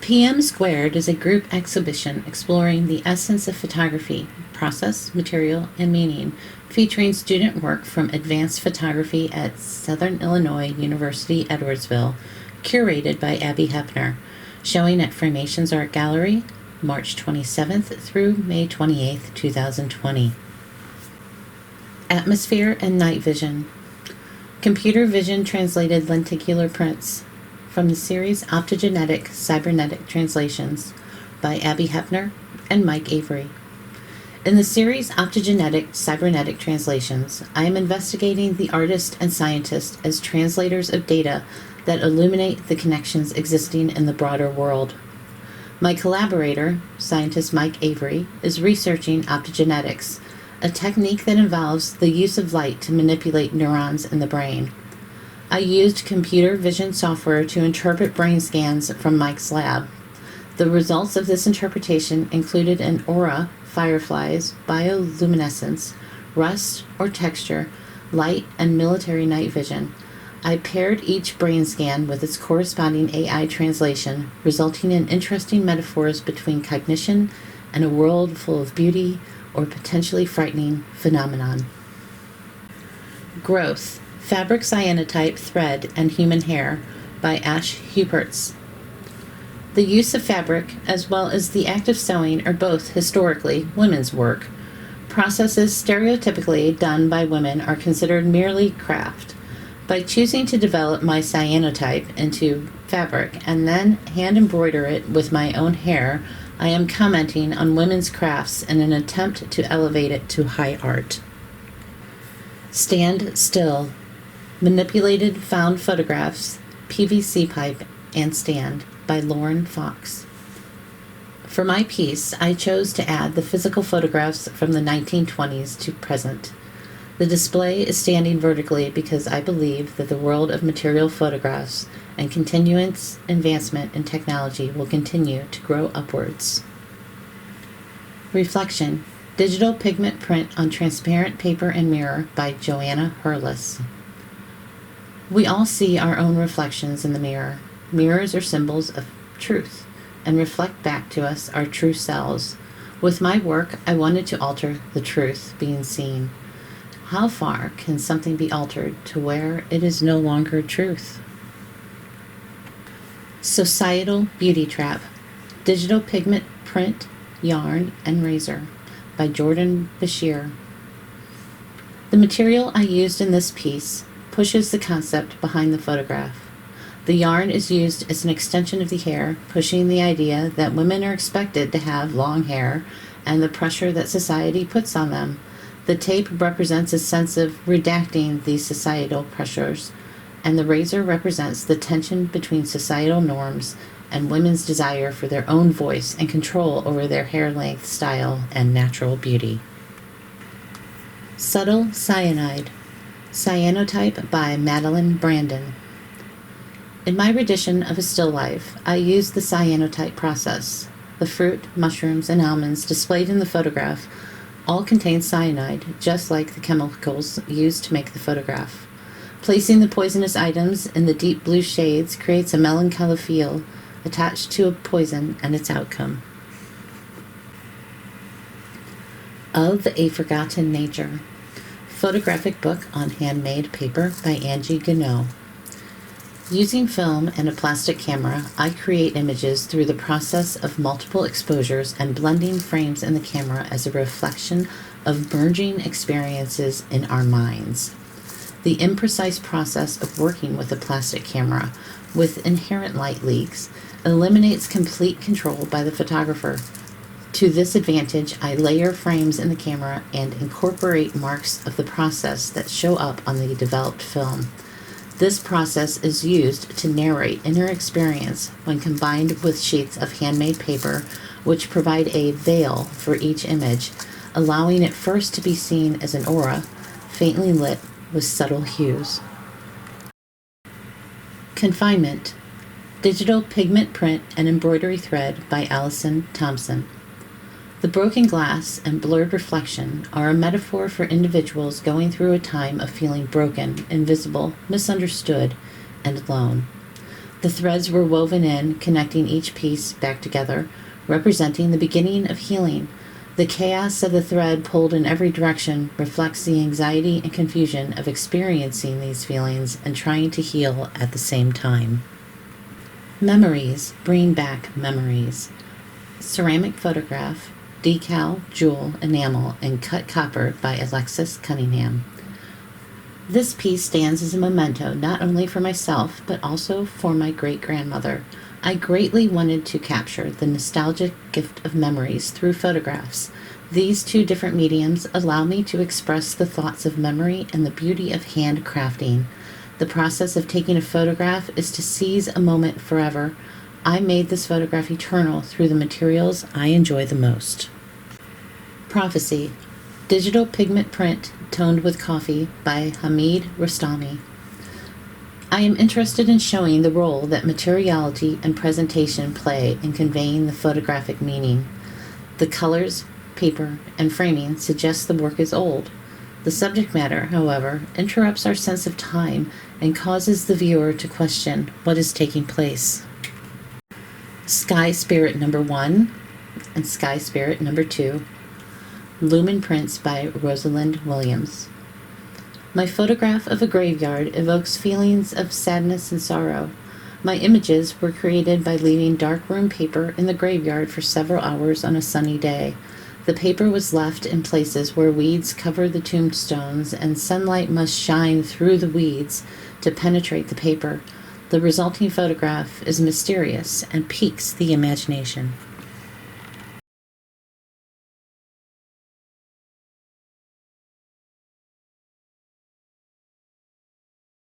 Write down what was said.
PM2 is a group exhibition exploring the essence of photography, process, material, and meaning, featuring student work from advanced photography at Southern Illinois University, Edwardsville, curated by Abbey Hepner, showing at Framations Art Gallery, March 27th through May 28th, 2020. Atmosphere and Night Vision. Computer vision translated lenticular prints from the series Optogenetic Cybernetic Translations by Abbey Hepner and Mike Avery. In the series Optogenetic Cybernetic Translations, I am investigating the artist and scientist as translators of data that illuminate the connections existing in the broader world. My collaborator, scientist Mike Avery, is researching optogenetics, a technique that involves the use of light to manipulate neurons in the brain. I used computer vision software to interpret brain scans from Mike's lab. The results of this interpretation included an aura, fireflies, bioluminescence, rust or texture, light, and military night vision. I paired each brain scan with its corresponding AI translation, resulting in interesting metaphors between cognition and a world full of beauty or potentially frightening phenomenon. Growth. Fabric Cyanotype Thread and Human Hair by Ash Huberts. The use of fabric, as well as the act of sewing, are both, historically, women's work. Processes stereotypically done by women are considered merely craft. By choosing to develop my cyanotype into fabric and then hand embroider it with my own hair, I am commenting on women's crafts in an attempt to elevate it to high art. Stand Still. Manipulated Found Photographs, PVC Pipe, and Stand by Lauren Fox. For my piece, I chose to add the physical photographs from the 1920s to present. The display is standing vertically because I believe that the world of material photographs and continuous advancement in technology will continue to grow upwards. Reflection. Digital Pigment Print on Transparent Paper and Mirror by Joanna Hurlis. We all see our own reflections in the mirror. Mirrors are symbols of truth and reflect back to us our true selves. With my work, I wanted to alter the truth being seen. How far can something be altered to where it is no longer truth? Societal Beauty Trap. Digital Pigment Print, Yarn, and Razor by Jordan Bashir. The material I used in this piece pushes the concept behind the photograph. The yarn is used as an extension of the hair, pushing the idea that women are expected to have long hair and the pressure that society puts on them. The tape represents a sense of redacting these societal pressures, and the razor represents the tension between societal norms and women's desire for their own voice and control over their hair length, style, and natural beauty. Subtle Cyanide. Cyanotype by Madeleine Brandon. In my rendition of a still life, I used the cyanotype process. The fruit, mushrooms, and almonds displayed in the photograph all contain cyanide, just like the chemicals used to make the photograph. Placing the poisonous items in the deep blue shades creates a melancholy feel attached to a poison and its outcome. Of a Forgotten Nature. Photographic book on handmade paper by Angie Guinot. Using film and a plastic camera, I create images through the process of multiple exposures and blending frames in the camera as a reflection of merging experiences in our minds. The imprecise process of working with a plastic camera with inherent light leaks eliminates complete control by the photographer. To this advantage, I layer frames in the camera and incorporate marks of the process that show up on the developed film. This process is used to narrate inner experience when combined with sheets of handmade paper, which provide a veil for each image, allowing it first to be seen as an aura, faintly lit with subtle hues. Confinement. Digital Pigment Print and Embroidery Thread by Allison Thompson. The broken glass and blurred reflection are a metaphor for individuals going through a time of feeling broken, invisible, misunderstood, and alone. The threads were woven in, connecting each piece back together, representing the beginning of healing. The chaos of the thread pulled in every direction reflects the anxiety and confusion of experiencing these feelings and trying to heal at the same time. Memories bring back memories. Ceramic photograph, decal, jewel, enamel, and cut copper by Alexis Cunningham. This piece stands as a memento not only for myself, but also for my great-grandmother. I greatly wanted to capture the nostalgic gift of memories through photographs. These two different mediums allow me to express the thoughts of memory and the beauty of handcrafting. The process of taking a photograph is to seize a moment forever. I made this photograph eternal through the materials I enjoy the most. Prophecy. Digital pigment print toned with coffee by Hamid Rostami. I am interested in showing the role that materiality and presentation play in conveying the photographic meaning. The colors, paper, and framing suggest the work is old. The subject matter, however, interrupts our sense of time and causes the viewer to question what is taking place. Sky Spirit number 1 and Sky Spirit number 2. Lumen prints by Rosalind Williams. My photograph of a graveyard evokes feelings of sadness and sorrow. My images were created by leaving darkroom paper in the graveyard for several hours on a sunny day. The paper was left in places where weeds cover the tombstones and sunlight must shine through the weeds to penetrate the paper. The resulting photograph is mysterious and piques the imagination.